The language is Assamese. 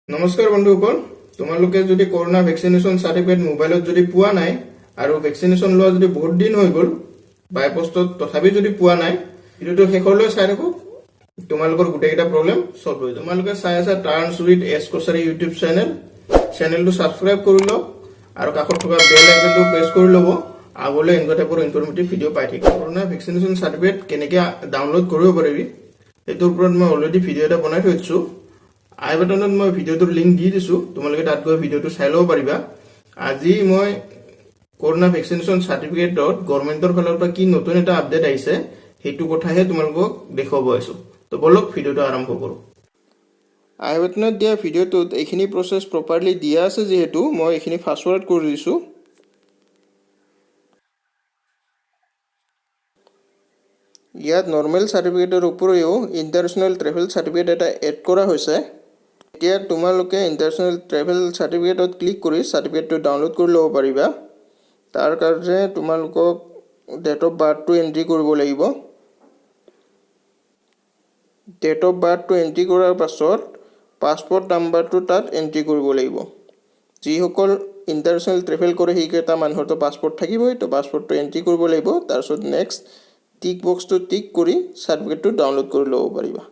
নমস্কাৰ বন্ধুসকল তোমালোকে যদি কৰোনা ভ্যাকসিনেশন সাৰ্টিফিকেট মোবাইলত যদি পোৱা নাই আৰু ভ্যাকসিনেশন লোৱা যদি বহুত দিন হৈ গল বাই পোষ্টত তথাপি যদি পোৱা নাই ভিডিওটো শেষলৈ চাই থাকক তোমালোকৰ গুটেইটা প্ৰবলেম সলভ হৈ যাব তোমালোকে চাই আছা টাৰ্নছ উইথ এছ কোছাৰী ইউটিউব চেনেলটো সাবস্ক্ৰাইব কৰি লওক আৰু কাষত থকা বেল আইকনটো প্ৰেছ কৰি ল'ব আগলৈ এনেকুৱা টাইপৰ ইনফৰমেটিভ ভিডিও পাই থাকিব কৰোনা ভ্যাকসিনেশন সাৰ্টিফিকেট কেনেকৈ ডাউনলোড কৰিব পাৰিবি এটোৰ ওপৰত মই অলৰেডি ভিডিও এটা বনাই থৈছো আই বাটনত মই ভিডিওটোৰ লিংক দি দিছো তোমালোকে তাত গৈ ভিডিওটো চাই লব পাৰিবা আজি মই কৰোনা ভ্যাকসিনেশন সাৰ্টিফিকেটত গভৰ্ণমেণ্টৰ ফালৰ পৰা কি নতুন এটা আপডেট আহিছে হেতু কথাহে তোমালোকক দেখাব আছো তো বলক ভিডিওটো আৰম্ভ কৰো আই বাটনত দিয়া ভিডিওটোত এইখিনি প্ৰসেস প্ৰপাৰলি দিয়া আছে যেহেতু মই এইখিনি ফাষ্ট ফৰৱাৰ্ড কৰি দিছো ইয়াত নৰ্মেল সাৰ্টিফিকেটৰ উপৰিও ইন্টাৰনেশ্যনেল ট্ৰেভেল সাৰ্টিফিকেট এটা এড কৰা হৈছে এতিয়া তোমালোকে ইন্টাৰনেশ্যনেল ট্ৰেভেল সাৰ্টিফিকেটত ক্লিক কৰি সাৰ্টিফিকেটটো ডাউনলোড কৰি ল'ব পাৰিবা তাৰ কাৰণে তোমালোকক ডেট অফ বাৰ্থটো এন্ট্ৰি কৰিব লাগিব ডেট অফ বাৰ্থটো এন্ট্ৰি কৰাৰ পাছত পাছপোৰ্ট নাম্বাৰটো তাত এন্ট্ৰি কৰিব লাগিব যিসকল ইন্টাৰনেশ্যনেল ট্ৰেভেল কৰে সেইকেইটা মানুহৰ পাছপোৰ্ট থাকিবই তো পাছপোৰ্টটো এন্ট্ৰি কৰিব লাগিব তাৰপিছত নেক্সট টিক বক্সটো টিক কৰি সাৰ্টিফিকেটটো ডাউনলোড কৰি ল'ব পাৰিবা